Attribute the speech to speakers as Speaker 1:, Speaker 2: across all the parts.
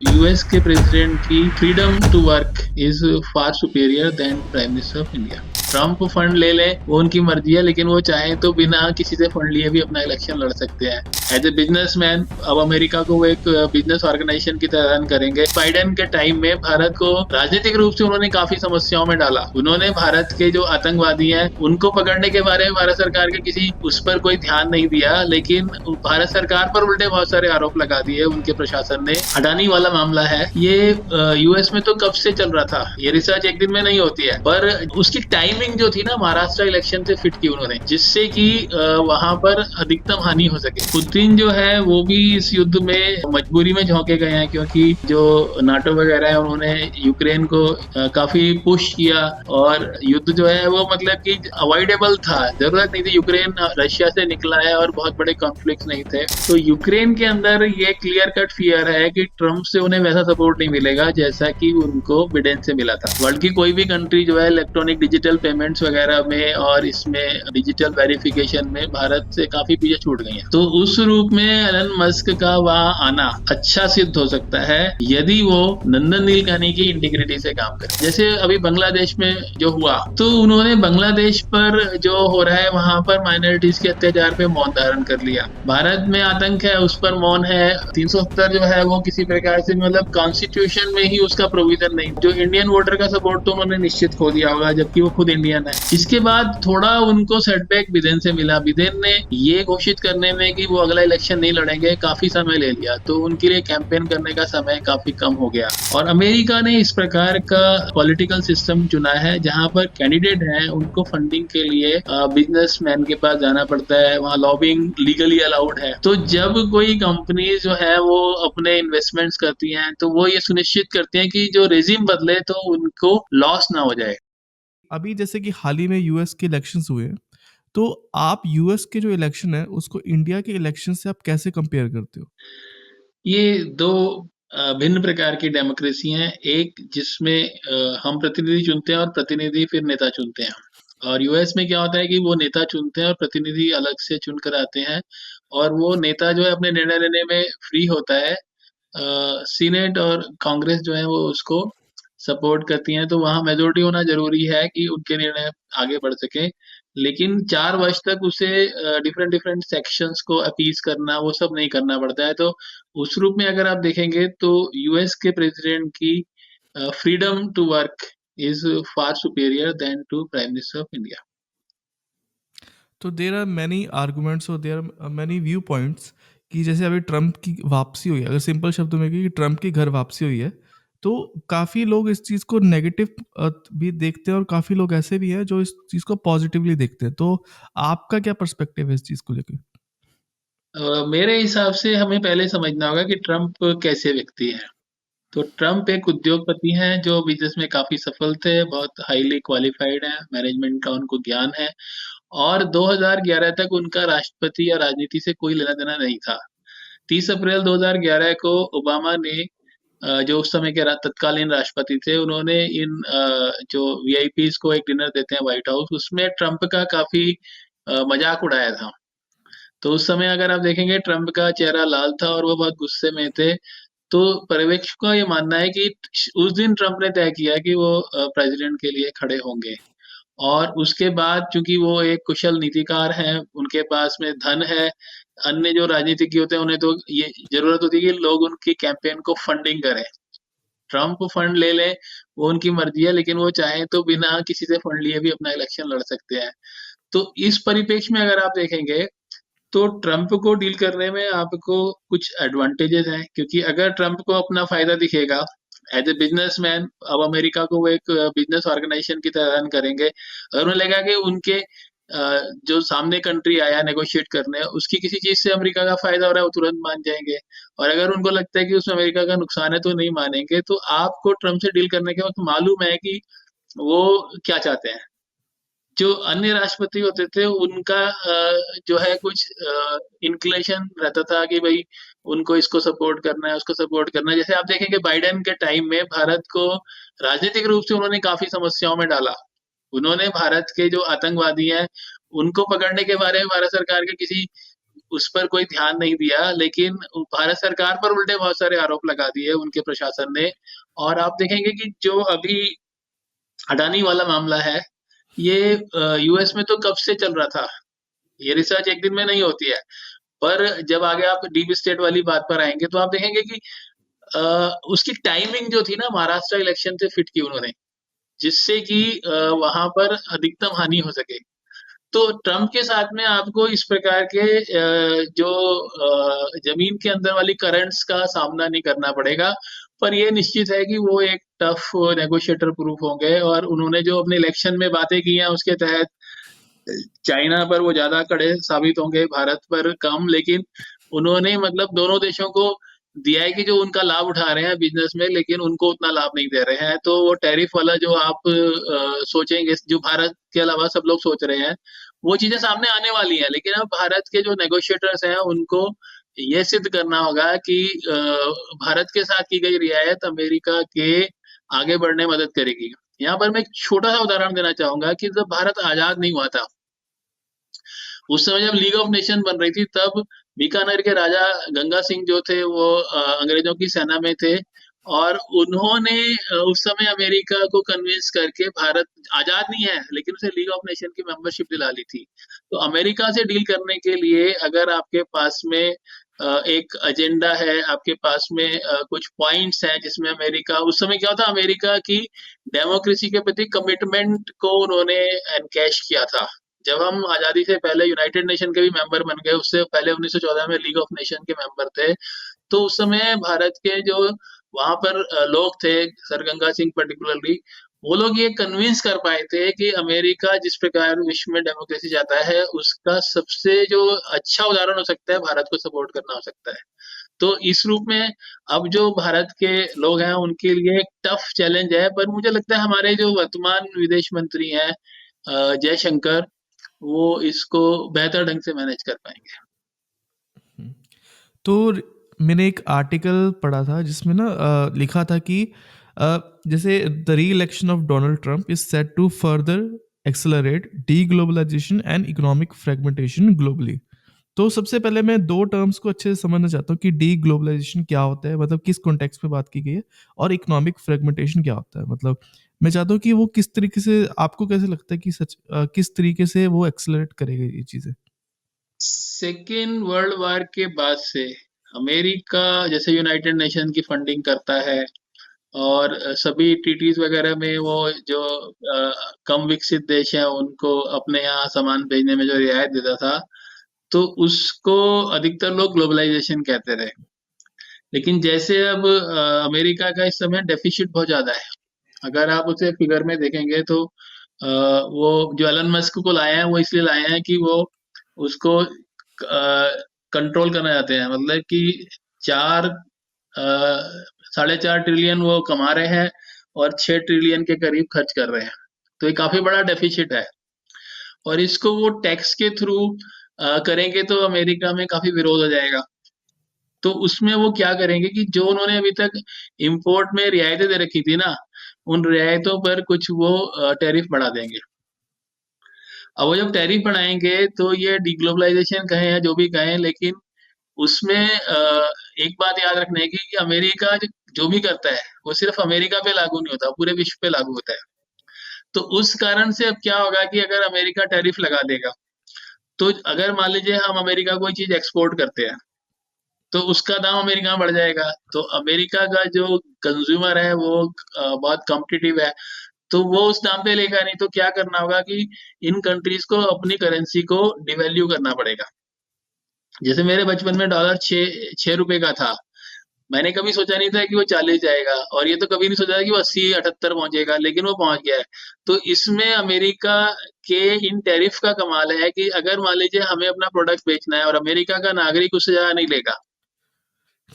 Speaker 1: US के president की freedom to work is far superior than prime minister of India. Trump fund ले ले वो उनकी मर्जी है, लेकिन वो चाहे तो बिना किसी से फंड लिए भी अपना इलेक्शन लड़ सकते हैं। एज ए बिजनेसमैन अब अमेरिका को वो एक बिजनेस ऑर्गेनाइजेशन की तरह रन करेंगे। बाइडेन के टाइम में भारत को राजनीतिक रूप से उन्होंने काफी समस्याओं में डाला। उन्होंने भारत के जो आतंकवादी हैं उनको पकड़ने के बारे में भारत सरकार के किसी उस पर कोई ध्यान नहीं दिया, लेकिन भारत सरकार पर उल्टे बहुत सारे आरोप लगा दिए उनके प्रशासन ने। अडानी वाला मामला है ये, यूएस में तो कब से चल रहा था, ये रिसर्च एक दिन में नहीं होती है, पर उसकी टाइमिंग जो थी ना महाराष्ट्र इलेक्शन से फिट की उन्होंने, जिससे कि वहां पर अधिकतम हानि हो सके। पुतिन जो है वो भी इस युद्ध में मजबूरी में झोंके गए हैं, क्योंकि जो नाटो वगैरह है उन्होंने यूक्रेन को काफी पुश किया, और युद्ध जो है वो मतलब कि अवॉइडेबल था, जरूरत नहीं थी। यूक्रेन रशिया से निकला है और बहुत बड़े कॉन्फ्लिक्ट नहीं थे। तो यूक्रेन के अंदर ये क्लियर कट फियर है कि ट्रम्प से उन्हें वैसा सपोर्ट नहीं मिलेगा जैसा कि उनको बिडेन से मिला था। वर्ल्ड की कोई भी कंट्री जो है इलेक्ट्रॉनिक डिजिटल पेमेंट्स वगैरह में और इसमें डिजिटल वेरिफिकेशन में भारत से काफी पीछे छूट गई है। तो उस रूप में एलन मस्क का वहां आना अच्छा सिद्ध हो सकता है यदि वो नंदन नीलकणी की इंटीग्रिटी से काम करे। जैसे अभी बांग्लादेश में जो हुआ, तो उन्होंने बांग्लादेश पर जो हो रहा है वहां पर माइनॉरिटीज के अत्याचार पे मौन धारण कर लिया। भारत में आतंक है उस पर मौन है। 370 जो है वो किसी प्रकार से मतलब कॉन्स्टिट्यूशन में ही उसका प्रोविजन नहीं। जो इंडियन वोटर का सपोर्ट तो उन्होंने निश्चित खो दिया होगा, जबकि वो खुद इंडियन है। इसके बाद थोड़ा उनको सेटबैक बिदेन से मिला। बिदेन ने ये घोषित करने में कि वो अगला इलेक्शन नहीं लड़ेंगे काफी समय ले लिया, तो उनके लिए कैंपेन करने का समय काफी कम हो गया। और अमेरिका ने इस प्रकार का पॉलिटिकल सिस्टम चुना है जहां पर कैंडिडेट है उनको फंडिंग के लिए बिजनेसमैन के पास जाना पड़ता है, वहां लॉबिंग लीगली अलाउड है। तो जब कोई कंपनी जो है वो अपने इन्वेस्टमेंट्स करती हैं तो वो ये सुनिश्चित करती हैं कि जो रेजिम बदले तो उनको लॉस ना हो जाए।
Speaker 2: अभी जैसे कि हाल ही में यूएस के इलेक्शंस हुए, तो आप यूएस के जो इलेक्शन है उसको इंडिया के इलेक्शन से आप कैसे कंपेयर करते हो?
Speaker 1: ये दो भिन्न प्रकार की डेमोक्रेसी हैं। एक जिसमें हम प्रतिनिधि चुनते हैं और प्रतिनिधि फिर नेता चुनते हैं। और यूएस में क्या होता है कि वो नेता चुनते हैं और प्रतिनिधि अलग से चुनकर आते हैं, और वो नेता जो है अपने निर्णय लेने में फ्री होता है। सीनेट और कांग्रेस जो है वो उसको सपोर्ट करती हैं, तो वहाँ मेजोरिटी होना जरूरी है कि उनके निर्णय आगे बढ़ सके। लेकिन 4 वर्ष तक उसे डिफरेंट डिफरेंट सेक्शंस को अपीज करना वो सब नहीं करना पड़ता है। तो उस रूप में अगर आप देखेंगे तो यूएस के प्रेसिडेंट की freedom to work is far superior than to prime minister of India.
Speaker 2: तो देयर आर मैनी आर्गुमेंट्स और there are many viewpoints कि जैसे अभी ट्रम्प की वापसी हुई है, अगर सिंपल शब्दों में कहें कि ट्रम्प की घर वापसी हुई है, तो काफ़ी लोग इस चीज़ को नेगेटिव भी देखते हैं और काफ़ी लोग ऐसे भी हैं जो इस चीज़ को पॉजिटिवली देखते हैं। तो आपका क्या पर्सपेक्टिव है इस चीज़ को लेके?
Speaker 1: मेरे हिसाब से हमें पहले समझना होगा कि ट्रम्प कैसे व्यक्ति है। तो ट्रम्प एक उद्योगपति हैं जो बिजनेस में काफी सफल थे, बहुत हाईली क्वालिफाइड हैं, मैनेजमेंट का उनको ज्ञान है, और 2011 तक उनका राष्ट्रपति या राजनीति से कोई लेना देना नहीं था। 30 अप्रैल 2011 को ओबामा ने जो उस समय के तत्कालीन राष्ट्रपति थे, उन्होंने इन जो वीआईपीज को एक डिनर देते हैं व्हाइट हाउस, उसमें ट्रम्प का काफी मजाक उड़ाया था। तो उस समय अगर आप देखेंगे ट्रम्प का चेहरा लाल था और वो बहुत गुस्से में थे। तो पर्यवेक्षकों का ये मानना है कि उस दिन ट्रम्प ने तय किया कि वो प्रेसिडेंट के लिए खड़े होंगे, और उसके बाद चूंकि वो एक कुशल नीतिकार हैं, उनके पास में धन है। अन्य जो राजनीतिज्ञ होते हैं उन्हें तो ये जरूरत होती है कि लोग उनकी कैंपेन को फंडिंग करें। ट्रम्प फंड ले ले वो उनकी मर्जी है, लेकिन वो चाहे तो बिना किसी से फंड लिए भी अपना इलेक्शन लड़ सकते हैं। तो इस परिप्रेक्ष्य में अगर आप देखेंगे तो ट्रम्प को डील करने में आपको कुछ एडवांटेजेस हैं, क्योंकि अगर ट्रम्प को अपना फायदा दिखेगा एज ए बिजनेसमैन, अब अमेरिका को वो एक बिजनेस ऑर्गेनाइजेशन की तरह रन करेंगे। अगर उन्हें लगा कि उनके जो सामने कंट्री आया नेगोशिएट करने, उसकी किसी चीज से अमेरिका का फायदा हो रहा है, वो तुरंत मान जाएंगे। और अगर उनको लगता है कि उसमें अमेरिका का नुकसान है तो नहीं मानेंगे। तो आपको ट्रम्प से डील करने के वक्त मालूम है कि वो क्या चाहते हैं। जो अन्य राष्ट्रपति होते थे उनका जो है कुछ इंक्लिनेशन रहता था कि भाई उनको इसको सपोर्ट करना है, उसको सपोर्ट करना है। जैसे आप देखेंगे बाइडेन के टाइम में भारत को राजनीतिक रूप से उन्होंने काफी समस्याओं में डाला। उन्होंने भारत के जो आतंकवादी हैं उनको पकड़ने के बारे में भारत सरकार के किसी उस पर कोई ध्यान नहीं दिया, लेकिन भारत सरकार पर उल्टे बहुत सारे आरोप लगा दिए उनके प्रशासन ने। और आप देखेंगे कि जो अभी अडानी वाला मामला है, ये यूएस में तो कब से चल रहा था। ये रिसर्च एक दिन में नहीं होती है। पर जब आगे आप डीप स्टेट वाली बात पर आएंगे तो आप देखेंगे कि अ, उसकी टाइमिंग जो थी ना, महाराष्ट्र इलेक्शन से फिट की उन्होंने, जिससे कि वहां पर अधिकतम हानि हो सके। तो ट्रम्प के साथ में आपको इस प्रकार के जो जमीन के अंदर वाली करंट्स का सामना नहीं करना पड़ेगा। पर ये निश्चित है कि वो एक टफ नेगोशिएटर प्रूफ होंगे, और उन्होंने जो अपने इलेक्शन में बातें की हैं उसके तहत चाइना पर वो ज्यादा कड़े साबित होंगे, भारत पर कम। लेकिन उन्होंने मतलब दोनों देशों को दिया है कि जो उनका लाभ उठा रहे हैं बिजनेस में, लेकिन उनको उतना लाभ नहीं दे रहे हैं। तो वो टैरिफ वाला जो आप सोचेंगे, जो भारत के अलावा सब लोग सोच रहे हैं, वो चीजें सामने आने वाली हैं। लेकिन अब भारत के जो नेगोशिएटर्स हैं उनको ये सिद्ध करना होगा कि अ, भारत के साथ की गई रियायत अमेरिका के आगे बढ़ने में मदद करेगी। यहाँ पर मैं एक छोटा सा उदाहरण देना चाहूंगा कि जब भारत आजाद नहीं हुआ था, उस समय जब लीग ऑफ नेशन बन रही थी, तब बीकानेर के राजा गंगा सिंह जो थे वो अंग्रेजों की सेना में थे, और उन्होंने उस समय अमेरिका को कन्विंस करके, भारत आजाद नहीं है लेकिन उसे लीग ऑफ नेशन की मेंबरशिप दिला ली थी। तो अमेरिका से डील करने के लिए अगर आपके पास में एक एजेंडा है, आपके पास में कुछ पॉइंट्स हैं जिसमें अमेरिका, उस समय क्या होता, अमेरिका की डेमोक्रेसी के प्रति कमिटमेंट को उन्होंने एनकैश किया था। जब हम आजादी से पहले यूनाइटेड नेशन के भी मेंबर बन गए, उससे पहले 1914 में लीग ऑफ नेशन के मेंबर थे। तो उस समय भारत के जो वहां पर लोग थे, सर गंगा सिंह पर्टिकुलरली, वो लोग ये कन्विंस कर पाए थे कि अमेरिका जिस प्रकार विश्व में डेमोक्रेसी चाहता है, उसका सबसे जो अच्छा उदाहरण हो सकता है भारत को सपोर्ट करना हो सकता है। तो इस रूप में अब जो भारत के लोग हैं उनके लिए एक टफ चैलेंज है, पर मुझे लगता है हमारे जो वर्तमान विदेश मंत्री हैं जयशंकर, वो इसको बेहतर ढंग से मैनेज कर पाएंगे।
Speaker 2: तो मैंने एक आर्टिकल पढ़ा था जिसमें ना लिखा था कि जैसे the reelection of Donald Trump is set to further accelerate deglobalisation and economic fragmentation globally. तो सबसे पहले मैं दो टर्म्स को अच्छे से समझना चाहता हूँ कि डी ग्लोबलाइजेशन क्या होता है, मतलब किस कॉन्टेक्स्ट में बात की गई है, और इकोनॉमिक फ्रेगमेंटेशन क्या होता है। मतलब मैं चाहता हूँ कि वो किस तरीके से, आपको कैसे लगता है कि किस तरीके से वो एक्सेलरेट करेगा ये चीज़ें।
Speaker 1: सेकेंड वर्ल्ड वार के बाद से अमेरिका जैसे यूनाइटेड नेशन की फंडिंग करता है, और सभी टीटीज वगैरह में वो जो कम विकसित देश हैं उनको अपने यहाँ सामान भेजने में जो रियायत देता था, तो उसको अधिकतर लोग ग्लोबलाइजेशन कहते रहे। लेकिन जैसे अब अमेरिका का इस समय डेफिसिट बहुत ज्यादा है, अगर आप उसे फिगर में देखेंगे तो वो जो एलन मस्क को लाए हैं वो इसलिए लाए हैं कि वो उसको कंट्रोल करना चाहते हैं। मतलब कि चार 4.5 ट्रिलियन वो कमा रहे हैं और 6 ट्रिलियन के करीब खर्च कर रहे हैं। तो ये काफी बड़ा डेफिसिट है, और इसको वो टैक्स के थ्रू करेंगे तो अमेरिका में काफी विरोध हो जाएगा। तो उसमें वो क्या करेंगे कि जो उन्होंने अभी तक इंपोर्ट में रियायतें दे रखी थी ना, उन रियायतों पर कुछ वो टैरिफ बढ़ा देंगे। अब वो जब टैरिफ बढ़ाएंगे तो ये डिग्लोबलाइजेशन कहें या जो भी कहें, लेकिन उसमें एक बात याद रखने की कि अमेरिका जो भी करता है वो सिर्फ अमेरिका पे लागू नहीं होता, पूरे विश्व पे लागू होता है। तो उस कारण से अब क्या होगा कि अगर अमेरिका टैरिफ लगा देगा, तो अगर मान लीजिए हम अमेरिका कोई चीज एक्सपोर्ट करते हैं, तो उसका दाम अमेरिका में बढ़ जाएगा। तो अमेरिका का जो कंज्यूमर है वो बहुत कॉम्पिटिटिव है, तो वो उस दाम पे लेगा नहीं। तो क्या करना होगा कि इन कंट्रीज को अपनी करेंसी को डिवैल्यू करना पड़ेगा। जैसे मेरे बचपन में डॉलर 6 रुपए का था, मैंने कभी सोचा नहीं था कि वो 40 जाएगा, और ये तो कभी नहीं सोचा था कि वो 80 78 पहुंचेगा, लेकिन वो पहुंच गया है। तो इसमें अमेरिका के इन टैरिफ का कमाल है कि अगर मान लीजिए हमें अपना प्रोडक्ट बेचना है और अमेरिका का नागरिक उससे ज्यादा नहीं लेगा,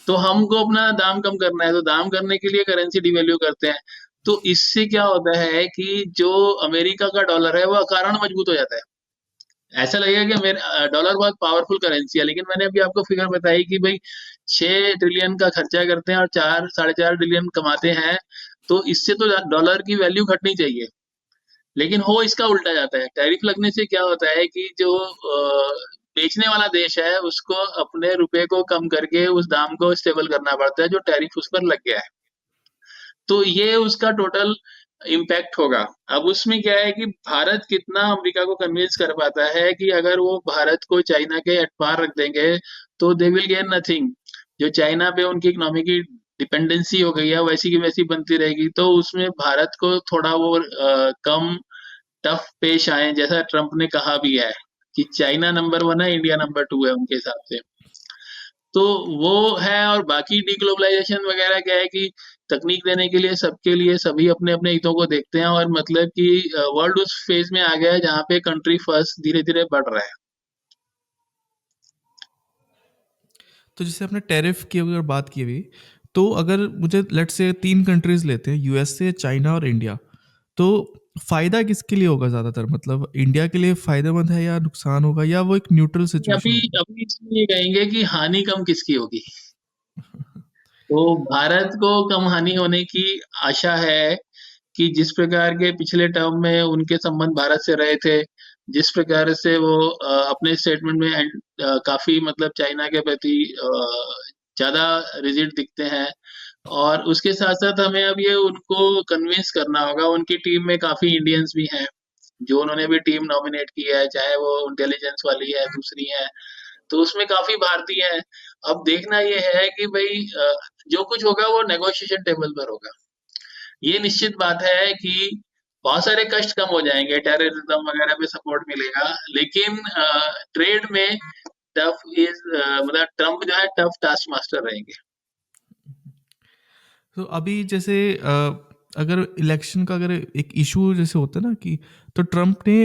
Speaker 1: तो हमको अपना दाम कम करना है, तो दाम करने के लिए करेंसी डिवैल्यू करते हैं। तो इससे क्या होता है कि जो अमेरिका का डॉलर है वो अकारण मजबूत हो जाता है। ऐसा लगेगा कि मेरा डॉलर बहुत पावरफुल करेंसी है, लेकिन मैंने अभी आपको फिगर बताई कि भाई 6 ट्रिलियन का खर्चा करते हैं और 4 साढ़े 4 ट्रिलियन कमाते हैं, तो इससे तो डॉलर की वैल्यू घटनी चाहिए। लेकिन हो इसका उल्टा जाता है। टैरिफ लगने से क्या होता है कि जो बेचने वाला देश है उसको अपने रुपए को कम करके उस दाम को स्टेबल करना पड़ता है जो टैरिफ उस पर लग गया है। तो ये उसका टोटल इम्पैक्ट होगा। अब उसमें क्या है कि भारत कितना अमेरिका को कन्विंस कर पाता है कि अगर वो भारत को चाइना के एट पार रख देंगे तो दे विल गेन नथिंग। जो चाइना पे उनकी इकोनॉमी की डिपेंडेंसी हो गई है वैसी की वैसी बनती रहेगी, तो उसमें भारत को थोड़ा वो कम टफ पेश आए, जैसा ट्रम्प ने कहा भी है कि चाइना नंबर 1 है, इंडिया नंबर 2 है उनके हिसाब से। तो वो है। और बाकी डीग्लोबलाइजेशन वगैरह क्या है कि तकनीक देने के लिए सबके लिए सभी अपने अपने हितों को देखते हैं, और मतलब कि वर्ल्ड उस फेज में आ गया है जहाँ पे कंट्री फर्स्ट धीरे धीरे बढ़ रहा है।
Speaker 2: तो जैसे आपने टैरिफ की अगर बात की अभी, तो अगर मुझे लेट्स से 3 कंट्रीज़ लेते हैं, यूएसए, चाइना और इंडिया। तो फ़ायदा किसके लिए होगा ज़्यादातर? मतलब इंडिया के लिए फ़ायदेमंद है या नुकसान होगा, या वो एक न्यूट्रल सिचुएशन
Speaker 1: अभी
Speaker 2: होगी?
Speaker 1: अभी इसमें ये कहेंगे कि हानि कम किसकी होगी। तो भारत को कम हानि होने की आशा है कि जिस प्रकार के पिछले टर्म में उनके संबंध भारत से रहे थे, जिस प्रकार से वो अपने स्टेटमेंट में काफी मतलब चाइना के प्रति ज्यादा रिजिड दिखते हैं। और उसके साथ साथ हमें अब ये उनको कन्विंस करना होगा। उनकी टीम में काफी इंडियंस भी हैं जो उन्होंने भी टीम नॉमिनेट की है, चाहे वो इंटेलिजेंस वाली है, दूसरी है, तो उसमें काफी भारतीय हैं। अब देखना ये है कि भाई जो कुछ होगा वो नेगोशिएशन टेबल पर होगा। ये निश्चित बात है कि बहुत सारे कष्ट कम हो जाएंगे, टेररिज्म वगैरह पे सपोर्ट मिलेगा, लेकिन ट्रेड में टफ इज मतलब ट्रम्प जो है टफ टास्क मास्टर रहेंगे।
Speaker 2: तो अभी जैसे अगर इलेक्शन का अगर एक इशू जैसे होता है ना कि, तो ट्रम्प ने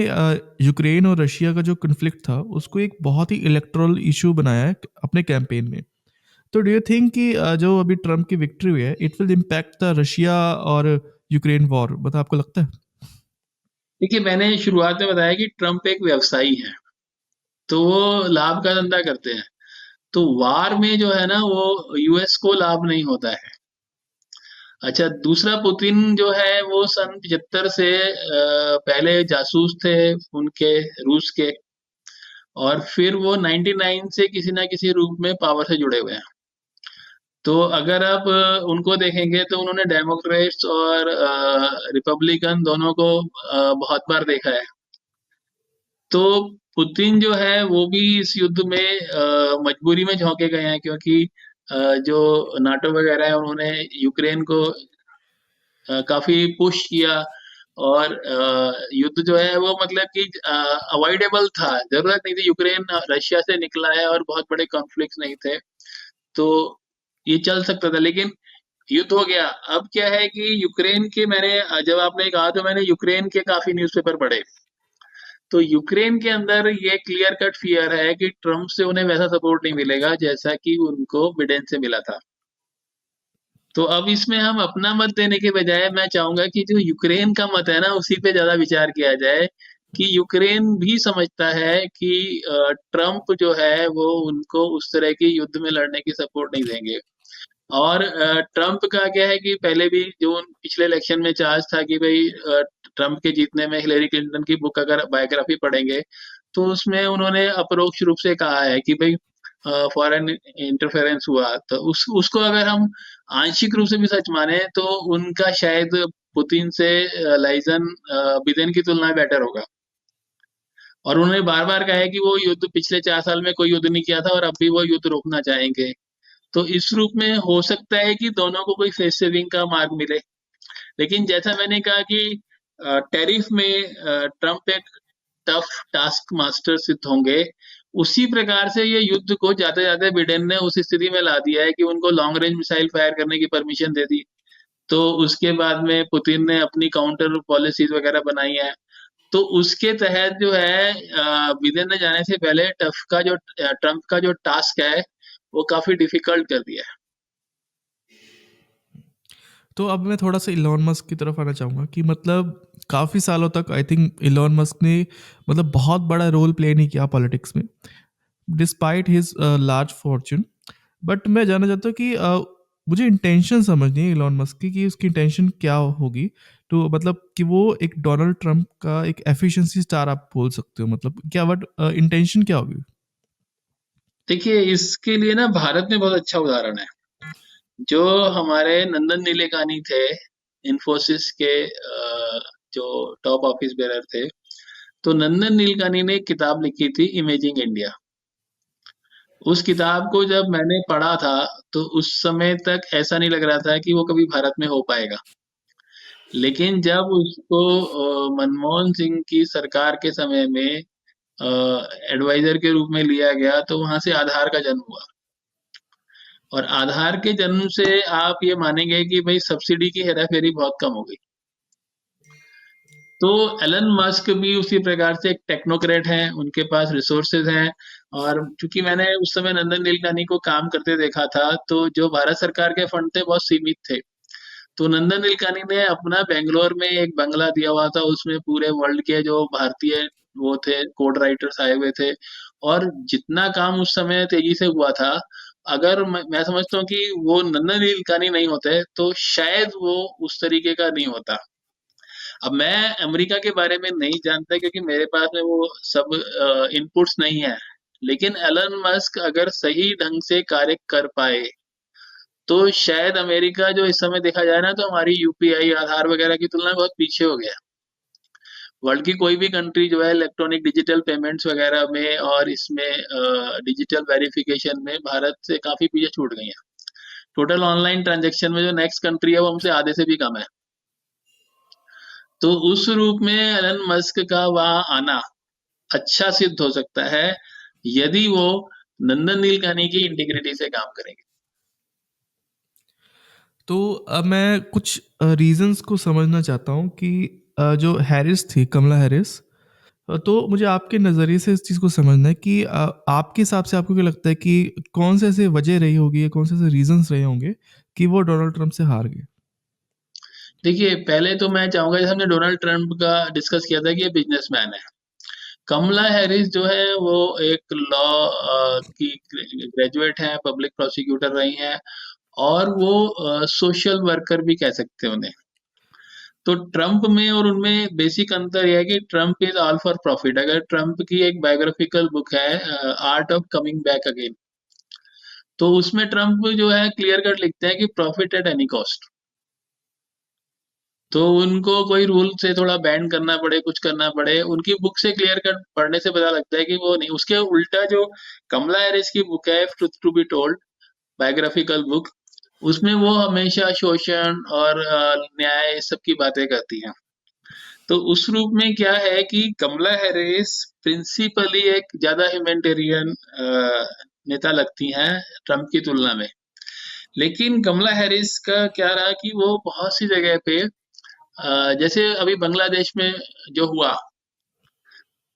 Speaker 2: यूक्रेन और रशिया का जो कन्फ्लिक्ट था उसको एक बहुत ही इलेक्टोरल इशू बनाया है अपने कैंपेन में। तो डू यू थिंक कि जो अभी ट्रम्प की विक्ट्री हुई है, it will impact the Russia और यूक्रेन वॉर? मतलब आपको लगता है?
Speaker 1: देखिए, मैंने शुरुआत में बताया कि ट्रम्प एक व्यवसायी है, तो वो लाभ का धंधा करते हैं। तो वार में जो है ना वो यूएस को लाभ नहीं होता है। अच्छा, दूसरा पुतिन जो है वो सन 75 से पहले जासूस थे उनके, रूस के, और फिर वो 99 से किसी ना किसी रूप में पावर से जुड़े हुए हैं। तो अगर आप उनको देखेंगे तो उन्होंने डेमोक्रेट्स और रिपब्लिकन दोनों को बहुत बार देखा है। तो पुतिन जो है वो भी इस युद्ध में मजबूरी में झोंके गए हैं, क्योंकि जो नाटो वगैरह है उन्होंने यूक्रेन को काफी पुश किया। और युद्ध जो है वो मतलब कि अवॉइडेबल था, जरूरत नहीं थी। यूक्रेन रशिया से निकला है और बहुत बड़े कॉन्फ्लिक्ट नहीं थे, तो ये चल सकता था, लेकिन युद्ध हो गया। अब क्या है कि यूक्रेन के, मैंने जब आपने कहा तो मैंने यूक्रेन के काफी न्यूज़पेपर पढ़े। तो यूक्रेन के अंदर ये क्लियर कट फियर है कि ट्रम्प से उन्हें वैसा सपोर्ट नहीं मिलेगा जैसा कि उनको बिडेन से मिला था। तो अब इसमें हम अपना मत देने के बजाय मैं चाहूंगा कि जो यूक्रेन का मत है ना उसी पे ज्यादा विचार किया जाए, कि यूक्रेन भी समझता है कि ट्रम्प जो है वो उनको उस तरह की युद्ध में लड़ने की सपोर्ट नहीं देंगे। और ट्रम्प का क्या है कि पहले भी जो पिछले इलेक्शन में चार्ज था कि भाई ट्रम्प के जीतने में हिलेरी क्लिंटन की बुक अगर बायोग्राफी पढ़ेंगे तो उसमें उन्होंने अपरोक्ष रूप से कहा है कि भाई फॉरेन इंटरफेरेंस हुआ। तो उसको अगर हम आंशिक रूप से भी सच माने तो उनका शायद पुतिन से लाइजन बिदेन की तुलना में बेटर होगा। और उन्होंने बार बार कहा है कि वो युद्ध पिछले 4 साल में कोई युद्ध नहीं किया था और अब भी वो युद्ध रोकना चाहेंगे। तो इस रूप में हो सकता है कि दोनों को कोई फेस सेविंग का मार्ग मिले। लेकिन जैसा मैंने कहा कि टैरिफ में ट्रम्प एक टफ टास्क मास्टर सिद्ध होंगे, उसी प्रकार से ये युद्ध को जाते जाते बिडेन ने उस स्थिति में ला दिया है कि उनको लॉन्ग रेंज मिसाइल फायर करने की परमिशन दे दी। तो उसके बाद में पुतिन ने अपनी काउंटर पॉलिसीज वगैरह बनाई है। तो उसके तहत जो है बिडेन ने जाने से पहले टफ का जो ट्रम्प का जो टास्क है वो काफी डिफिकल्ट कर दिया है।
Speaker 2: तो अब मैं थोड़ा सा इलॉन मस्क की तरफ आना चाहूँगा कि मतलब काफ़ी सालों तक आई थिंक इलॉन मस्क ने मतलब बहुत बड़ा रोल प्ले नहीं किया पॉलिटिक्स में, despite his large Fortune. But मैं जानना चाहता हूँ कि मुझे इंटेंशन समझनी है इलॉन मस्क की, कि उसकी इंटेंशन क्या होगी। तो मतलब कि वो एक डोनाल्ड ट्रंप का एक एफिशिएंसी स्टार आप बोल सकते हो, मतलब क्या, बट इंटेंशन क्या होगी?
Speaker 1: देखिए, इसके लिए ना भारत में बहुत अच्छा उदाहरण है। जो हमारे नंदन नीलेकानी थे, इन्फोसिस के जो टॉप ऑफिस बेरर थे, तो नंदन नीलेकानी ने एक किताब लिखी थी, इमेजिंग इंडिया। उस किताब को जब मैंने पढ़ा था, तो उस समय तक ऐसा नहीं लग रहा था कि वो कभी भारत में हो पाएगा। लेकिन जब उसको मनमोहन सिंह की सरकार के समय में एडवाइजर के रूप में लिया गया, तो वहां से आधार का जन्म हुआ। और आधार के जन्म से आप ये मानेंगे कि भाई सब्सिडी की हेराफेरी बहुत कम हो गई। तो एलन मस्क भी उसी प्रकार से एक टेक्नोक्रेट हैं, उनके पास रिसोर्सेज हैं। और चूंकि मैंने उस समय नंदन नीलेकानी को काम करते देखा था, तो जो भारत सरकार के फंड थे बहुत सीमित थे। तो नंदन नीलेकानी ने अपना बेंगलोर में एक बंगला दिया हुआ था, उसमें पूरे वर्ल्ड के जो भारतीय वो थे कोड राइटर्स आए हुए थे। और जितना काम उस समय तेजी से हुआ था, अगर मैं समझता हूँ कि वो नंदन नीलेकानी नहीं होते तो शायद वो उस तरीके का नहीं होता। अब मैं अमेरिका के बारे में नहीं जानता, क्योंकि मेरे पास में वो सब इनपुट्स नहीं है। लेकिन एलन मस्क अगर सही ढंग से कार्य कर पाए, तो शायद अमेरिका जो इस समय देखा जाए ना, तो हमारी यूपीआई आधार वगैरह की तुलना में बहुत पीछे हो गया। वर्ल्ड की कोई भी कंट्री जो है इलेक्ट्रॉनिक डिजिटल पेमेंट्स वगैरह में और इसमें डिजिटल वेरिफिकेशन में भारत से काफी पीछे छूट गई है। टोटल ऑनलाइन ट्रांजैक्शन में जो नेक्स्ट कंट्री है वो हमसे आधे से भी कम है। तो उस रूप में एलन मस्क का वहाँ आना अच्छा सिद्ध हो सकता है, यदि वो नंदन नीलेकानी की इंटीग्रिटी से काम करेंगे।
Speaker 2: तो अब मैं कुछ रीज़न्स को समझना चाहता हूँ कि जो हैरिस थी, कमला हैरिस, तो मुझे आपके नज़रिए से इस चीज़ को समझना है कि आपके हिसाब से आपको क्या लगता है कि कौन से ऐसे वजह रही होगी या कौन से ऐसे रीज़न्स रहे होंगे कि वो डोनाल्ड ट्रंप से हार गए?
Speaker 1: देखिए, पहले तो मैं चाहूंगा, जैसे हमने डोनाल्ड ट्रंप का डिस्कस किया था कि ये बिजनेसमैन है। कमला हैरिस जो है वो एक लॉ की ग्रेजुएट है, पब्लिक प्रोसिक्यूटर रही हैं। और वो सोशल वर्कर भी कह सकते हैं उन्हें। तो ट्रंप में और उनमें बेसिक अंतर यह है कि Trump is all for profit. अगर ट्रंप की एक बायोग्राफिकल बुक है, art of coming back again, तो उसमें ट्रंप जो है क्लियर कट लिखते हैं कि प्रॉफिट एट एनी कॉस्ट। तो उनको कोई रूल से थोड़ा बैंड करना पड़े, कुछ करना पड़े, उनकी बुक से क्लियर कट पढ़ने से पता लगता है कि वो नहीं। उसके उल्टा जो कमला हैरिस की बुक है, truth to be told, biographical book, उसमें वो हमेशा शोषण और न्याय इस सब की बातें करती हैं। तो उस रूप में क्या है कि कमला हैरिस प्रिंसिपली एक ज्यादा ह्यूमैनिटेरियन नेता लगती हैं ट्रम्प की तुलना में। लेकिन कमला हैरिस का क्या रहा कि वो बहुत सी जगह पे जैसे अभी बांग्लादेश में जो हुआ,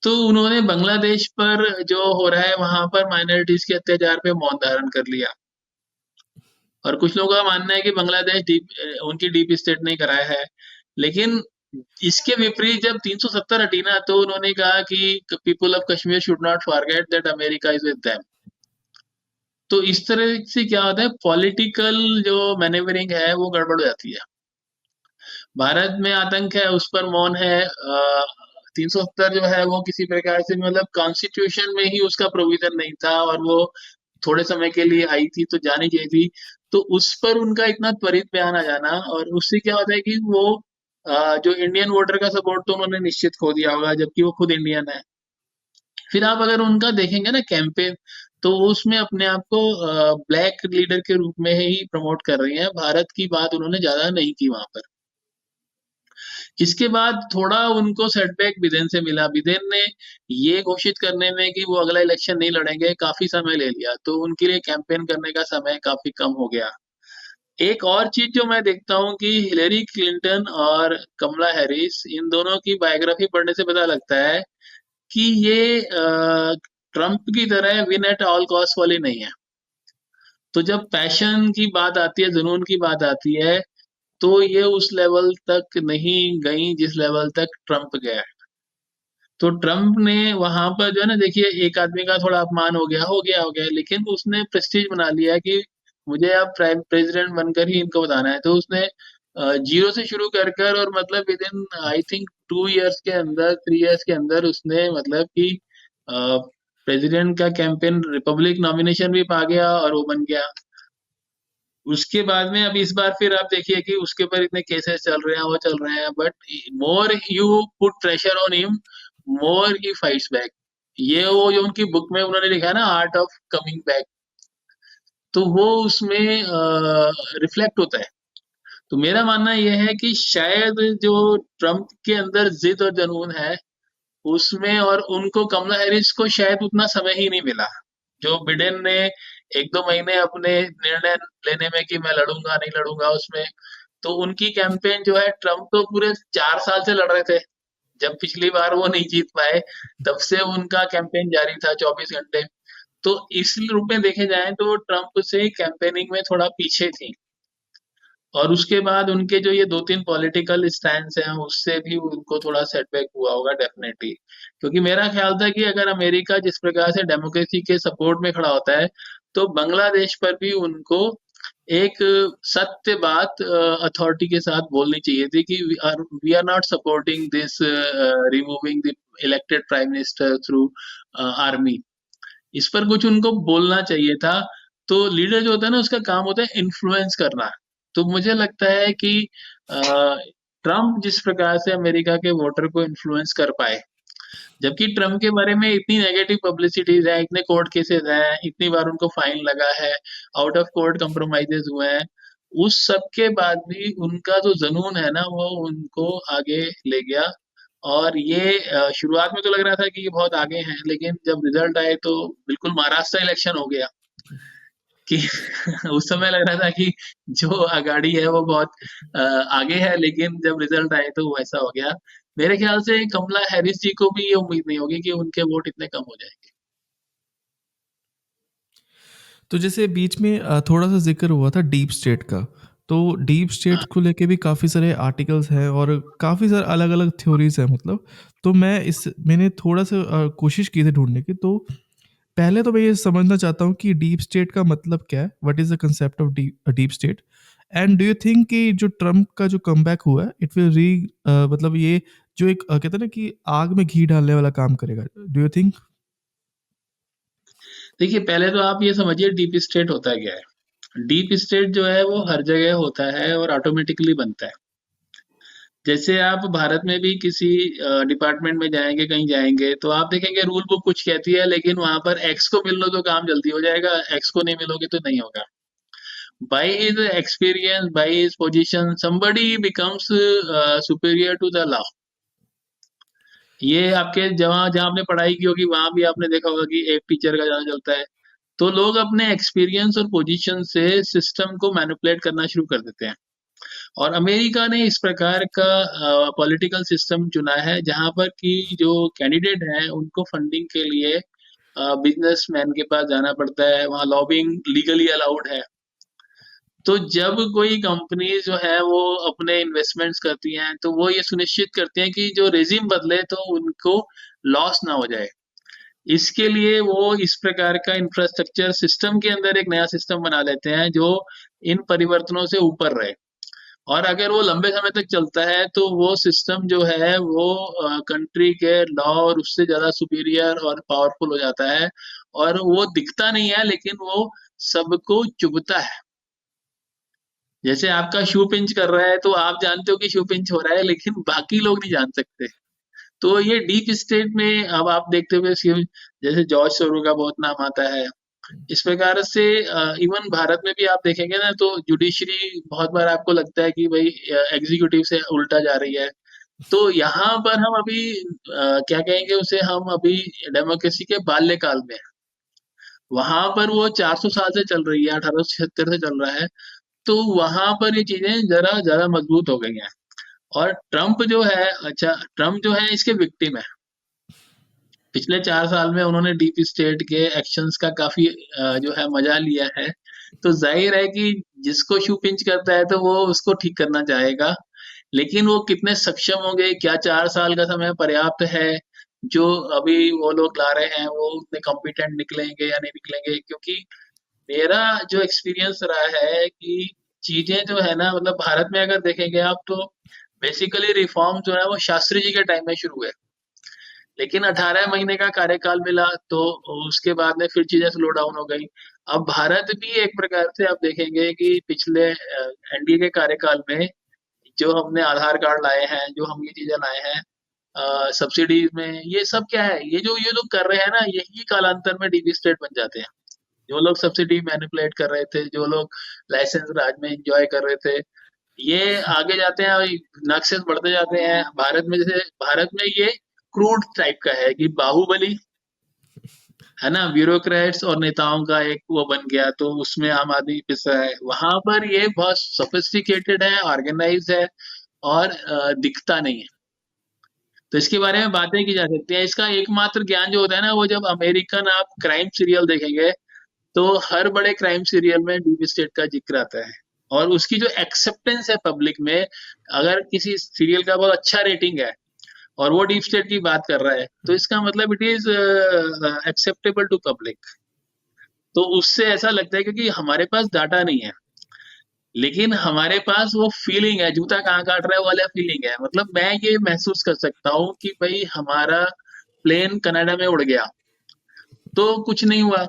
Speaker 1: तो उन्होंने बांग्लादेश पर जो हो रहा है वहां पर माइनॉरिटीज के अत्याचार पे मौन धारण कर लिया। और कुछ लोगों का मानना है कि बांग्लादेश उनकी डीप स्टेट ने कराया है। लेकिन इसके विपरीत जब 370 हटी ना, तो उन्होंने कहा कि people of Kashmir should not forget that America is with them. तो इस तरह से क्या होता है, पॉलिटिकल जो मैनेवरिंग है वो गड़बड़ हो जाती है। भारत में आतंक है, उस पर मौन है। 370 जो है वो किसी प्रकार से, मतलब कॉन्स्टिट्यूशन में ही उसका प्रोविजन नहीं था, और वो थोड़े समय के लिए आई थी तो जानी चाहिए थी। तो उस पर उनका इतना त्वरित बयान आ जाना, और उससे क्या होता है कि वो जो इंडियन वोटर का सपोर्ट तो उन्होंने निश्चित खो दिया होगा, जबकि वो खुद इंडियन है। फिर आप अगर उनका देखेंगे ना कैंपेन, तो वो उसमें अपने आप को ब्लैक लीडर के रूप में ही प्रमोट कर रही हैं। भारत की बात उन्होंने ज्यादा नहीं की वहां पर। इसके बाद थोड़ा उनको सेटबैक बिदेन से मिला। बिदेन ने ये घोषित करने में कि वो अगला इलेक्शन नहीं लड़ेंगे काफी समय ले लिया, तो उनके लिए कैंपेन करने का समय काफी कम हो गया। एक और चीज जो मैं देखता हूँ कि हिलेरी क्लिंटन और कमला हैरिस, इन दोनों की बायोग्राफी पढ़ने से पता लगता है कि ये ट्रंप की तरह विन एट ऑल कॉस्ट वाली नहीं है। तो जब पैशन की बात आती है, जुनून की बात आती है, तो ये उस लेवल तक नहीं गई जिस लेवल तक ट्रंप गया। तो ट्रम्प ने वहां पर जो है ना, देखिए, एक आदमी का थोड़ा अपमान हो गया, लेकिन उसने प्रेस्टीज बना लिया कि मुझे अब प्राइम प्रेसिडेंट बनकर ही इनको बताना है। तो उसने जीरो से शुरू कर और मतलब with in I think 2 years के अंदर, 3 इयर्स के अंदर उसने मतलब कि प्रेसिडेंट का कैंपेन रिपब्लिक नॉमिनेशन भी पा गया और वो बन गया। उसके बाद में अब इस बार फिर आप देखिए कि उसके ऊपर इतने केसेस चल रहे हैं, वो चल रहे हैं, but more you put pressure on him, more he fights back. ये वो जो उनकी बुक में उन्होंने लिखा है ना, आर्ट ऑफ कमिंग बैक, तो वो उसमें रिफ्लेक्ट होता है। तो मेरा मानना यह है कि शायद जो ट्रम्प के अंदर जिद और जुनून है उसमें, और उनको कमला हैरिस को शायद उतना समय ही नहीं मिला। जो बिडेन ने 1-2 महीने अपने निर्णय लेने में कि मैं लड़ूंगा नहीं लड़ूंगा उसमें, तो उनकी कैंपेन जो है, ट्रम्प तो पूरे 4 साल से लड़ रहे थे। जब पिछली बार वो नहीं जीत पाए तब से उनका कैंपेन जारी था 24 घंटे। तो इस रूप में देखे जाए तो ट्रम्प से कैंपेनिंग में थोड़ा पीछे थी। और उसके बाद उनके जो ये 2-3 पॉलिटिकल स्टैंड्स हैं उससे भी उनको थोड़ा सेटबैक हुआ होगा डेफिनेटली। क्योंकि मेरा ख्याल था कि अगर अमेरिका जिस प्रकार से डेमोक्रेसी के सपोर्ट में खड़ा होता है, तो बांग्लादेश पर भी उनको एक सत्य बात अथॉरिटी के साथ बोलनी चाहिए थी कि we are not supporting this removing the elected prime minister through army. इस पर कुछ उनको बोलना चाहिए था। तो लीडर जो होता है ना, उसका काम होता है इन्फ्लुएंस करना। तो मुझे लगता है कि ट्रम्प जिस प्रकार से अमेरिका के वोटर को इन्फ्लुएंस कर पाए, जबकि ट्रम्प के बारे में इतनी नेगेटिव पब्लिसिटीज है, इतने कोर्ट केसेस हैं, इतनी बार उनको फाइन लगा है, आउट ऑफ कोर्ट कंप्रोमाइजेस हुए हैं, उस सब के बाद भी उनका जो जुनून है ना, वो उनको आगे ले गया। और ये शुरुआत में तो लग रहा था कि ये बहुत आगे हैं, लेकिन जब रिजल्ट आए तो बिल्कुल महाराष्ट्र इलेक्शन हो गया कि उस समय लग रहा था कि जो अगाड़ी है वो बहुत आगे है, लेकिन जब रिजल्ट आए तो वैसा हो गया। मेरे ख्याल से कमला हैरिस जी को भी ये उम्मीद नहीं होगी कि उनके वोट इतने कम हो जाएंगे।
Speaker 2: तो जैसे बीच में थोड़ा-सा ज़िक्र हुआ था डीप स्टेट का, तो डीप स्टेट
Speaker 1: हाँ,
Speaker 2: को लेके भी काफ़ी सारे आर्टिकल्स हैं और काफ़ी सारे अलग-अलग थ्योरीज़ हैं मतलब। तो मैंने थोड़ा-सा कोशिश की थी ढूँढने की, तो पहले तो मैं ये समझना चाहता हूँ कि डीप स्टेट का मतलब क्या है? What is the concept of deep state? And do you think कि जो ट्रम्प का जो कमबैक हुआ है, इट विल मतलब ये जो एक कहते हैं ना कि आग में घी डालने वाला काम करेगा? Do you think?
Speaker 1: देखिए पहले तो आप ये समझिए डीप स्टेट होता क्या है। डीप स्टेट जो है वो हर जगह होता है और ऑटोमेटिकली बनता है। जैसे आप भारत में भी किसी डिपार्टमेंट में जाएंगे, कहीं जाएंगे, तो आप देखेंगे रूल बुक कुछ कहती है, लेकिन वहां पर एक्स को मिल लो तो काम जल्दी हो जाएगा, एक्स को नहीं मिलोगे तो नहीं होगा। by his experience, by his position, somebody becomes superior to the law। ये आपके जहाँ जहाँ आपने पढ़ाई की होगी वहां भी आपने देखा होगा कि एक टीचर का ज्यादा चलता है। तो लोग अपने एक्सपीरियंस और पोजीशन से सिस्टम को मैनिपुलेट करना शुरू कर देते हैं। और अमेरिका ने इस प्रकार का पॉलिटिकल सिस्टम चुना है जहां पर कि जो कैंडिडेट हैं उनको फंडिंग के लिए बिजनेसमैन के पास जाना पड़ता है, वहाँ लॉबिंग लीगली अलाउड है। तो जब कोई कंपनी जो है वो अपने इन्वेस्टमेंट्स करती हैं, तो वो ये सुनिश्चित करती हैं कि जो रेजिम बदले तो उनको लॉस ना हो जाए। इसके लिए वो इस प्रकार का इंफ्रास्ट्रक्चर सिस्टम के अंदर एक नया सिस्टम बना लेते हैं जो इन परिवर्तनों से ऊपर रहे। और अगर वो लंबे समय तक चलता है तो वो सिस्टम जो है वो कंट्री के लॉ और उससे ज्यादा सुपीरियर और पावरफुल हो जाता है। और वो दिखता नहीं है, लेकिन वो सबको चुभता है। जैसे आपका शू पिंच कर रहा है तो आप जानते हो कि शू पिंच हो रहा है, लेकिन बाकी लोग नहीं जान सकते। तो ये डीप स्टेट में अब आप देखते हुए जैसे जॉर्ज सोरो का बहुत नाम आता है। इस प्रकार से इवन भारत में भी आप देखेंगे ना, तो जुडिशरी बहुत बार आपको लगता है कि भाई एग्जीक्यूटिव से उल्टा जा रही है। तो यहाँ पर हम अभी क्या कहेंगे उसे, हम अभी डेमोक्रेसी के बाल्यकाल में हैं। वहां पर वो 400 साल से चल रही है, 1876 से चल रहा है। तो वहां पर ये चीजें जरा ज्यादा मजबूत हो गई हैं। और ट्रम्प जो है, अच्छा ट्रम्प जो है इसके विक्टिम है। पिछले 4 साल में उन्होंने डीप स्टेट के एक्शंस का काफी जो है मजा लिया है। तो जाहिर है कि जिसको शू पिंच करता है तो वो उसको ठीक करना चाहेगा। लेकिन वो कितने सक्षम होंगे, क्या 4 साल का समय पर्याप्त है? जो अभी वो लोग ला रहे हैं वो उतने कॉम्पिटेंट निकलेंगे या नहीं निकलेंगे? क्योंकि मेरा जो एक्सपीरियंस रहा है कि चीजें जो है ना, मतलब भारत में अगर देखेंगे आप तो बेसिकली रिफॉर्म जो है वो शास्त्री जी के टाइम में शुरू हुए। लेकिन 18 महीने का कार्यकाल मिला तो उसके बाद में फिर चीजें स्लो डाउन हो गई। अब भारत भी एक प्रकार से आप देखेंगे कि पिछले एनडीए के कार्यकाल में जो हमने आधार कार्ड लाए हैं, जो हम ये चीजें लाए हैं सब्सिडीज में, ये सब क्या है, ये जो कर रहे हैं ना, यही कालांतर में डीपी स्टेट बन जाते हैं। जो लोग सब्सिडी मैनिपुलेट कर रहे थे, जो लोग लाइसेंस राज में एंजॉय कर रहे थे, ये आगे जाते हैं और नक्शे बढ़ते जाते हैं। भारत में जैसे भारत में ये क्रूड टाइप का है कि बाहुबली है ना, ब्यूरोक्रेट्स और नेताओं का एक वो बन गया, तो उसमें आम आदमी पिसा है। वहां पर ये बहुत सोफिस्टिकेटेड है, ऑर्गेनाइज है और दिखता नहीं है। तो इसके बारे में बातें की जा सकती है। इसका एकमात्र ज्ञान जो होता है ना, वो जब अमेरिकन आप क्राइम सीरियल देखेंगे तो हर बड़े क्राइम सीरियल में डीप स्टेट का जिक्र आता है। और उसकी जो एक्सेप्टेंस है पब्लिक में, अगर किसी सीरियल का बहुत अच्छा रेटिंग है और वो डीप स्टेट की बात कर रहा है, तो इसका मतलब it is acceptable to public. तो उससे ऐसा लगता है क्योंकि हमारे पास डाटा नहीं है, लेकिन हमारे पास वो फीलिंग है, जूता कहाँ काट रहा है वाला फीलिंग है। मतलब मैं ये महसूस कर सकता हूँ कि भाई हमारा प्लेन कनाडा में उड़ गया तो कुछ नहीं हुआ,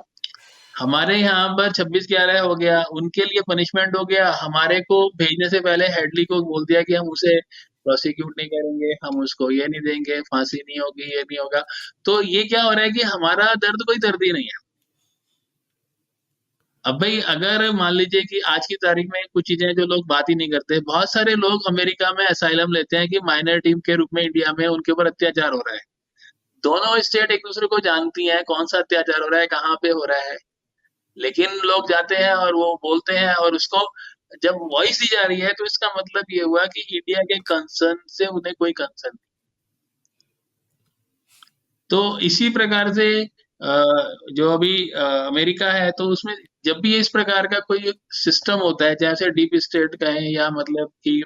Speaker 1: हमारे यहाँ पर 26/11 हो गया, उनके लिए पनिशमेंट हो गया, हमारे को भेजने से पहले हेडली को बोल दिया कि हम उसे प्रोसिक्यूट नहीं करेंगे, हम उसको ये नहीं देंगे, फांसी नहीं होगी, ये नहीं होगा। तो ये क्या हो रहा है कि हमारा दर्द कोई दर्द ही नहीं है। अब भाई अगर मान लीजिए कि आज की तारीख में कुछ चीजें जो लोग बात ही नहीं करते, बहुत सारे लोग अमेरिका में असाइलम लेते हैं कि माइनर टीम के रूप में इंडिया में उनके ऊपर अत्याचार हो रहा है। दोनों स्टेट एक दूसरे को जानती हैं कौन सा अत्याचार हो रहा है, कहाँ पे हो रहा है, लेकिन लोग जाते हैं और वो बोलते हैं और उसको जब वॉइस दी जा रही है तो इसका मतलब ये हुआ कि इंडिया के कंसर्न से उन्हें कोई कंसर्न। तो इसी प्रकार से जो अभी अमेरिका है, तो उसमें जब भी इस प्रकार का कोई सिस्टम होता है, जैसे डीप स्टेट कहें या मतलब कि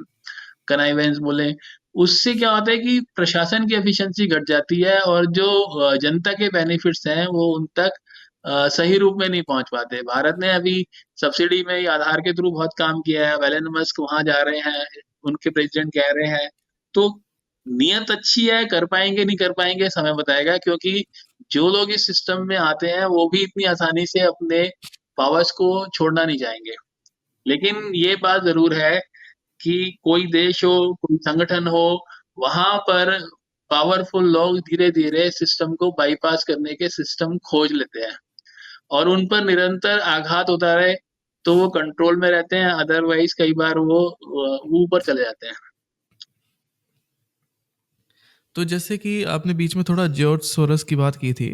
Speaker 1: कनाइवेंस बोले, उससे क्या होता है कि प्रशासन की एफिशिएंसी घट जाती है और जो जनता के बेनिफिट्स हैं वो उन तक सही रूप में नहीं पहुंच पाते। भारत ने अभी सब्सिडी में ये आधार के थ्रू बहुत काम किया है, एलन मस्क वहां जा रहे हैं, उनके प्रेसिडेंट कह रहे हैं। तो नियत अच्छी है, कर पाएंगे नहीं कर पाएंगे समय बताएगा, क्योंकि जो लोग इस सिस्टम में आते हैं वो भी इतनी आसानी से अपने पावर्स को छोड़ना नहीं चाहेंगे। लेकिन ये बात जरूर है कि कोई देश हो, कोई संगठन हो, वहां पर पावरफुल लोग धीरे धीरे सिस्टम को बाईपास करने के सिस्टम खोज लेते हैं और उन पर निरंतर आघात होता रहे तो वो कंट्रोल में रहते हैं, अदरवाइज कई बार वो ऊपर चले जाते हैं।
Speaker 2: तो जैसे कि आपने बीच में थोड़ा जॉर्ज सोरस की बात की थी,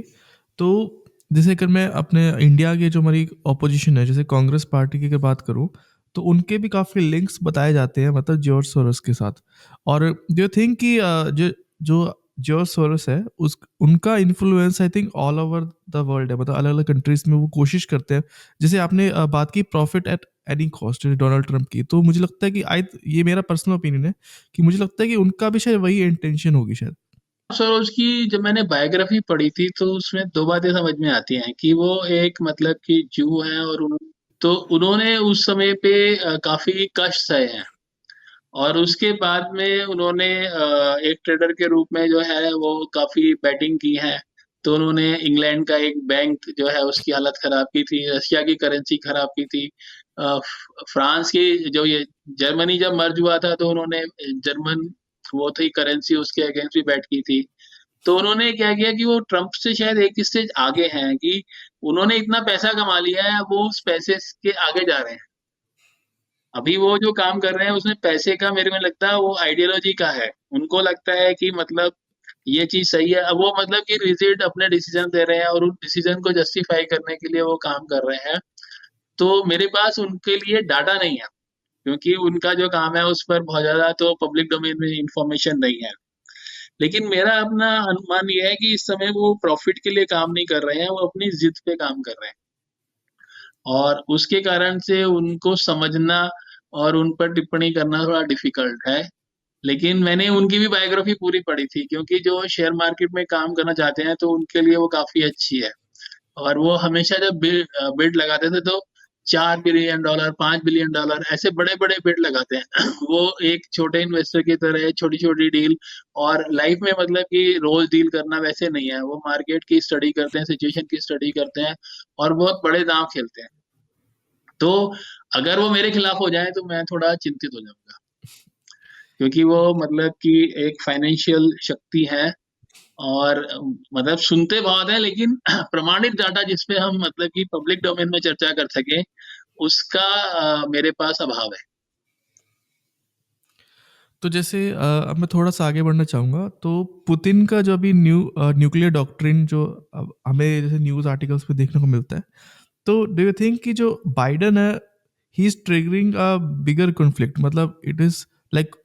Speaker 2: तो जैसे अगर मैं अपने इंडिया के जो हमारी ऑपोजिशन है, जैसे कांग्रेस पार्टी की अगर बात करूं, तो उनके भी काफ़ी लिंक्स बताए जाते हैं मतलब जॉर्ज सोरस के साथ। और डू यू थिंक कि जो जो जॉर्ज सोरस है उस उनका influence I think all over the world है, मतलब अलग अलग कंट्रीज में वो कोशिश करते हैं। जैसे आपने बात की profit at any cost Donald Trump की, तो मुझे लगता है कि आई ये मेरा पर्सनल ओपिनियन है कि मुझे लगता है कि उनका भी शायद वही इंटेंशन होगी शायद।
Speaker 1: सरोज की जब मैंने बायोग्राफी पढ़ी थी तो उसमें दो बातें समझ में आती हैं कि वो एक मतलब कि जू हैं और तो उन्होंने उस समय पे काफी कष्ट सहे हैं और उसके बाद में उन्होंने एक ट्रेडर के रूप में जो है वो काफी बैटिंग की है। तो उन्होंने इंग्लैंड का एक बैंक जो है उसकी हालत खराब की थी, रशिया की करेंसी खराब की थी, फ्रांस की जो ये जर्मनी जब मर्ज हुआ था तो उन्होंने जर्मन वो थी करेंसी उसके अगेंस्ट भी बैट की थी। तो उन्होंने क्या किया कि वो ट्रम्प से शायद एक स्टेज आगे हैं कि उन्होंने इतना पैसा कमा लिया है, वो उस पैसे के आगे जा रहे हैं। अभी वो जो काम कर रहे हैं उसमें पैसे का मेरे में लगता है वो आइडियोलॉजी का है। उनको लगता है कि मतलब ये चीज सही है, अब वो मतलब कि रिजिड अपने डिसीजन दे रहे हैं और उस डिसीजन को जस्टिफाई करने के लिए वो काम कर रहे हैं। तो मेरे पास उनके लिए डाटा नहीं है क्योंकि उनका जो काम है उस पर बहुत ज्यादा तो पब्लिक डोमेन में इंफॉर्मेशन नहीं है। लेकिन मेरा अपना अनुमान ये है कि इस समय वो प्रॉफिट के लिए काम नहीं कर रहे हैं, वो अपनी जिद पे काम कर रहे हैं और उसके कारण से उनको समझना और उन पर टिप्पणी करना थोड़ा डिफिकल्ट है। लेकिन मैंने उनकी भी बायोग्राफी पूरी पढ़ी थी क्योंकि जो शेयर मार्केट में काम करना चाहते हैं तो उनके लिए वो काफी अच्छी है। और वो हमेशा जब बिड लगाते थे तो $4 बिलियन, $5 बिलियन ऐसे बड़े बड़े बिड लगाते हैं। वो एक छोटे इन्वेस्टर की तरह छोटी छोटी डील, और लाइफ में मतलब कि रोज डील करना वैसे नहीं है, वो मार्केट की स्टडी करते हैं, सिचुएशन की स्टडी करते हैं, और बहुत बड़े दांव खेलते हैं। तो अगर वो मेरे खिलाफ हो जाए तो मैं थोड़ा चिंतित हो जाऊंगा, क्योंकि वो मतलब कि एक फाइनेंशियल शक्ति है, और मतलब सुनते बहुत है, लेकिन प्रमाणित डाटा जिसपे हम मतलब कि पब्लिक डोमेन में चर्चा कर सके, उसका मेरे पास अभाव है।
Speaker 2: तो जैसे अब मैं थोड़ा-सा आगे बढ़ना चाहूँगा, तो पुतिन का जो अभी न्यूक्लियर डॉक्ट्रिन जो अब हमें जैसे न्यूज़ आर्टिकल्स में देखने को मिलता है, तो डू यू थिंक कि जो बाइडेन है, he is triggering a bigger conflict, मतलब इट इज़ लाइक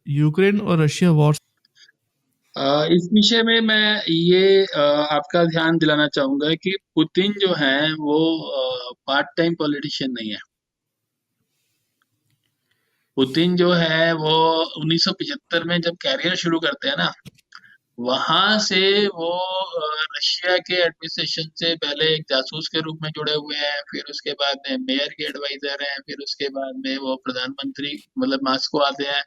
Speaker 2: यूक्रेन और रशिया वॉर।
Speaker 1: इस विषय में मैं ये आपका ध्यान दिलाना चाहूंगा कि पुतिन जो है वो पार्ट टाइम पॉलिटिशियन नहीं है। पुतिन जो है वो 1975 में जब कैरियर शुरू करते हैं ना, वहां से वो रशिया के एडमिनिस्ट्रेशन से पहले एक जासूस के रूप में जुड़े हुए हैं, फिर उसके बाद में मेयर के एडवाइजर हैं, फिर उसके बाद में वो प्रधानमंत्री मतलब मास्को आते हैं,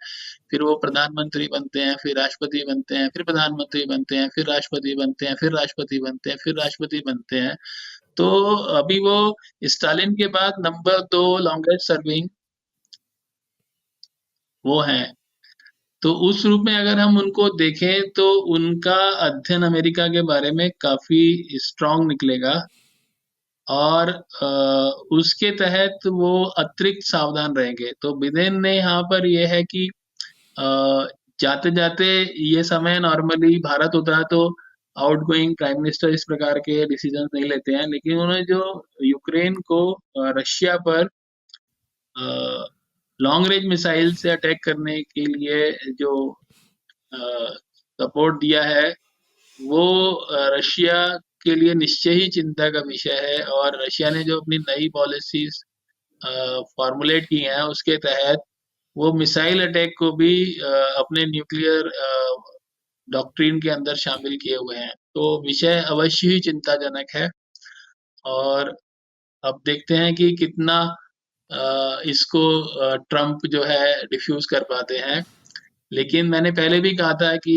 Speaker 1: फिर वो प्रधानमंत्री बनते हैं, फिर राष्ट्रपति बनते हैं, फिर प्रधानमंत्री बनते हैं, फिर राष्ट्रपति बनते हैं, फिर राष्ट्रपति बनते हैं, फिर राष्ट्रपति बनते हैं। तो अभी वो स्टालिन के बाद नंबर 2 लॉन्गेस्ट सर्विंग वो हैं। तो उस रूप में अगर हम उनको देखें तो उनका अध्ययन अमेरिका के बारे में काफी स्ट्रांग निकलेगा, और उसके तहत वो अतिरिक्त सावधान रहेंगे। तो बिदेन ने यहाँ पर ये है कि जाते जाते ये समय नॉर्मली भारत होता है तो आउटगोइंग प्राइम मिनिस्टर इस प्रकार के डिसीजन नहीं लेते हैं, लेकिन उन्होंने जो यूक्रेन को रशिया पर लॉन्ग रेंज मिसाइल से अटैक करने के लिए जो सपोर्ट दिया है, वो रशिया के लिए निश्चय ही चिंता का विषय है। और रशिया ने जो अपनी नई पॉलिसीज फॉर्मुलेट की हैं, उसके तहत वो मिसाइल अटैक को भी अपने न्यूक्लियर डॉक्ट्रिन के अंदर शामिल किए हुए हैं। तो विषय अवश्य ही चिंताजनक है, और अब देखते हैं कि कितना इसको ट्रम्प जो है डिफ्यूज कर पाते हैं। लेकिन मैंने पहले भी कहा था कि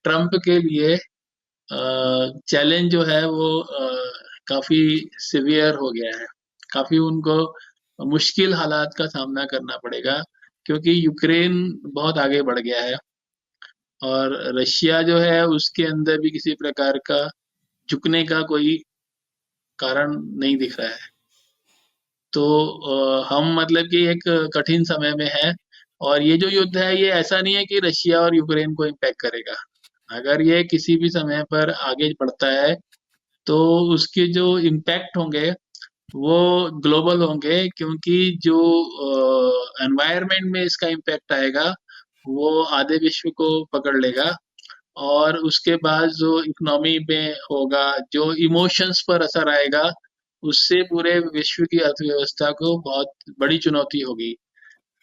Speaker 1: ट्रम्प के लिए चैलेंज जो है वो काफी सिवियर हो गया है, काफी उनको मुश्किल हालात का सामना करना पड़ेगा, क्योंकि यूक्रेन बहुत आगे बढ़ गया है, और रशिया जो है उसके अंदर भी किसी प्रकार का झुकने का कोई कारण नहीं दिख रहा है। तो हम मतलब कि एक कठिन समय में है, और ये जो युद्ध है ये ऐसा नहीं है कि रशिया और यूक्रेन को इम्पैक्ट करेगा। अगर ये किसी भी समय पर आगे बढ़ता है तो उसके जो इम्पैक्ट होंगे वो ग्लोबल होंगे, क्योंकि जो एनवायरनमेंट में इसका इम्पैक्ट आएगा वो आधे विश्व को पकड़ लेगा, और उसके बाद जो इकोनॉमी में होगा, जो इमोशंस पर असर आएगा, उससे पूरे विश्व की अर्थव्यवस्था को बहुत बड़ी चुनौती होगी।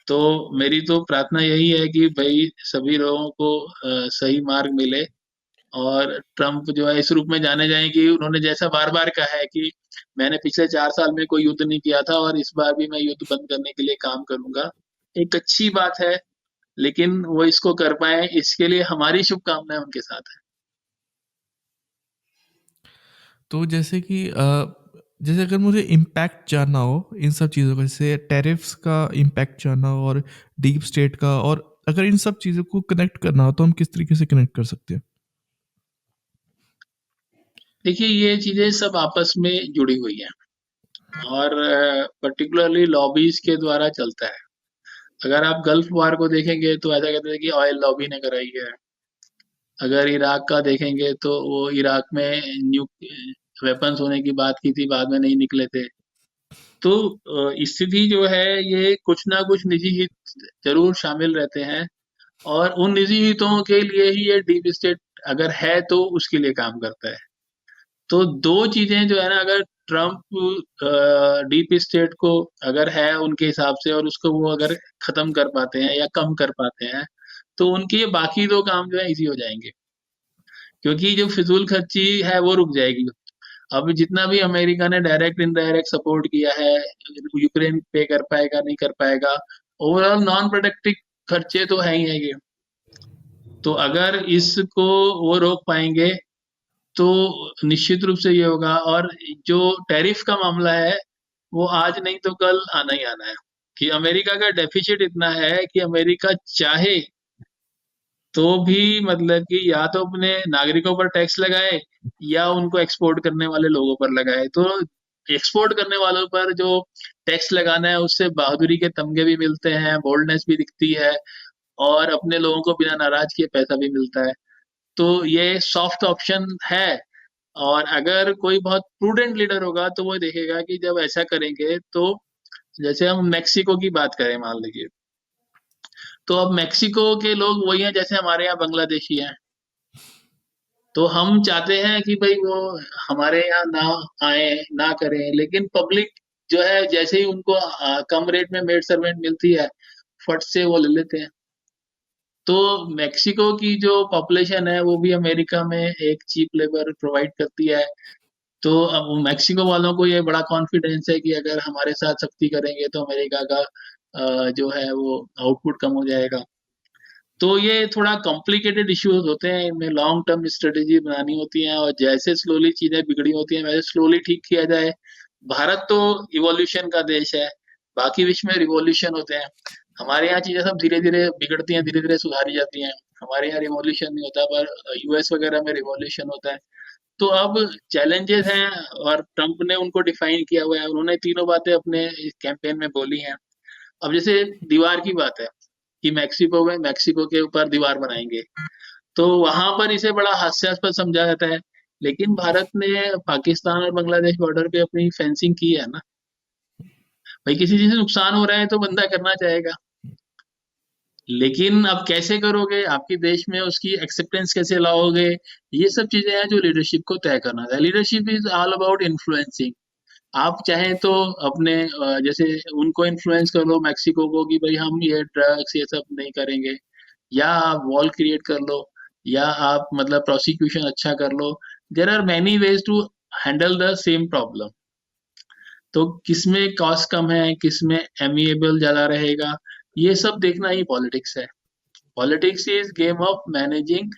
Speaker 1: तो मेरी तो प्रार्थना यही है कि भाई सभी लोगों को सही मार्ग मिले, और ट्रम्प जो है इस रूप में जाने जाएं कि उन्होंने जैसा बार बार कहा है कि मैंने पिछले 4 साल में कोई युद्ध नहीं किया था, और इस बार भी मैं युद्ध बंद करने के लिए काम करूंगा। एक अच्छी बात है, लेकिन वो इसको कर पाए इसके लिए हमारी शुभकामनाएं उनके साथ है।
Speaker 2: तो जैसे कि जैसे अगर मुझे इम्पैक्ट जानना हो इन सब चीज़ों का, जैसे टैरिफ्स का इम्पैक्ट जानना हो और डीप स्टेट का, और अगर इन सब चीज़ों को कनेक्ट करना हो तो हम किस तरीके से कनेक्ट कर सकते हैं?
Speaker 1: देखिए ये चीजें सब आपस में जुड़ी हुई हैं, और पर्टिकुलरली लॉबीज के द्वारा चलता है। अगर आप गल्फ वार को देखेंगे तो ऐसा कहते हैं कि ऑयल लॉबी ने कराई है। अगर इराक का देखेंगे तो वो इराक में न्यू वेपन्स होने की बात की थी, बाद में नहीं निकले थे। तो स्थिति जो है ये कुछ ना कुछ निजी हित जरूर शामिल रहते हैं, और उन निजी हितों के लिए ही ये डीप स्टेट अगर है तो उसके लिए काम करता है। तो दो चीजें जो है ना, अगर ट्रम्प डीप स्टेट को अगर है उनके हिसाब से, और उसको वो अगर खत्म कर पाते हैं या कम कर पाते हैं, तो उनके ये बाकी दो काम जो है इजी हो जाएंगे, क्योंकि जो फिजूल खर्ची है वो रुक जाएगी। अब जितना भी अमेरिका ने डायरेक्ट इनडायरेक्ट सपोर्ट किया है, यूक्रेन पे कर पाएगा नहीं कर पाएगा, ओवरऑल नॉन प्रोडक्टिव खर्चे तो है ही है ये। तो अगर इसको वो रोक पाएंगे तो निश्चित रूप से ये होगा। और जो टैरिफ का मामला है वो आज नहीं तो कल आना ही आना है, कि अमेरिका का डेफिसिट इतना है कि अमेरिका चाहे तो भी मतलब कि या तो अपने नागरिकों पर टैक्स लगाए या उनको एक्सपोर्ट करने वाले लोगों पर लगाए। तो एक्सपोर्ट करने वालों पर जो टैक्स लगाना है उससे बहादुरी के तमगे भी मिलते हैं, बोल्डनेस भी दिखती है, और अपने लोगों को बिना नाराज किए पैसा भी मिलता है। तो ये सॉफ्ट ऑप्शन है। और अगर कोई बहुत प्रूडेंट लीडर होगा तो वो देखेगा कि जब ऐसा करेंगे तो, जैसे हम मेक्सिको की बात करें मान लीजिए, तो अब मेक्सिको के लोग वही हैं जैसे हमारे यहाँ बांग्लादेशी हैं। तो हम चाहते हैं कि भाई वो हमारे यहाँ ना आए, ना करें, लेकिन पब्लिक जो है जैसे ही उनको कम रेट में मेड सर्वेंट मिलती है, फट से वो ले लेते हैं। तो मेक्सिको की जो पॉपुलेशन है वो भी अमेरिका में एक चीप लेबर प्रोवाइड करती है। तो अब मेक्सिको वालों को ये बड़ा कॉन्फिडेंस है कि अगर हमारे साथ सख्ती करेंगे तो अमेरिका का जो है वो आउटपुट कम हो जाएगा। तो ये थोड़ा कॉम्प्लिकेटेड इश्यूज होते हैं, इनमें लॉन्ग टर्म स्ट्रेटेजी बनानी होती है, और जैसे स्लोली चीजें बिगड़ी होती हैं वैसे स्लोली ठीक किया जाए। भारत तो इवोल्यूशन का देश है, बाकी विश्व में रिवॉल्यूशन होते हैं। हमारे यहाँ चीजें सब धीरे धीरे बिगड़ती हैं, धीरे धीरे सुधारी जाती हैं। हमारे यहाँ रिवॉल्यूशन नहीं होता, पर यूएस वगैरह में रिवॉल्यूशन होता है। तो अब चैलेंजेस हैं, और ट्रम्प ने उनको डिफाइन किया हुआ है, उन्होंने तीनों बातें अपने कैंपेन में बोली हैं। अब जैसे दीवार की बात है कि मैक्सिको में मैक्सिको के ऊपर दीवार बनाएंगे, तो वहां पर इसे बड़ा हास्यास्पद समझा जाता है। लेकिन भारत ने पाकिस्तान और बांग्लादेश बॉर्डर पे अपनी फेंसिंग की है ना। भाई किसी चीज से नुकसान हो रहा है तो बंदा करना चाहेगा, लेकिन अब कैसे करोगे, आपके देश में उसकी एक्सेप्टेंस कैसे लाओगे, ये सब चीजें हैं जो लीडरशिप को तय करना है। Leadership is all about influencing. आप चाहें तो अपने जैसे उनको इन्फ्लुएंस कर लो मैक्सिको को कि भाई हम ये ड्रग्स ये सब नहीं करेंगे, या आप वॉल क्रिएट कर लो, या आप मतलब प्रोसिक्यूशन अच्छा कर लो। There are many ways to handle the same problem. तो किसमें कॉस्ट कम है, किसमें एमिएबल ज्यादा रहेगा, ये सब देखना ही पॉलिटिक्स है। Politics is game of managing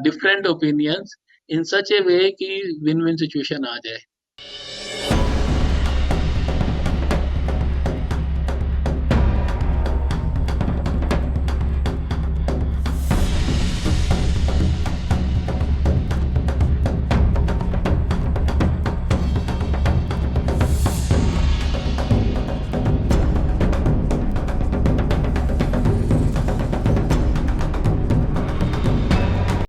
Speaker 1: different opinions in such a way कि विन विन सिचुएशन आ जाए।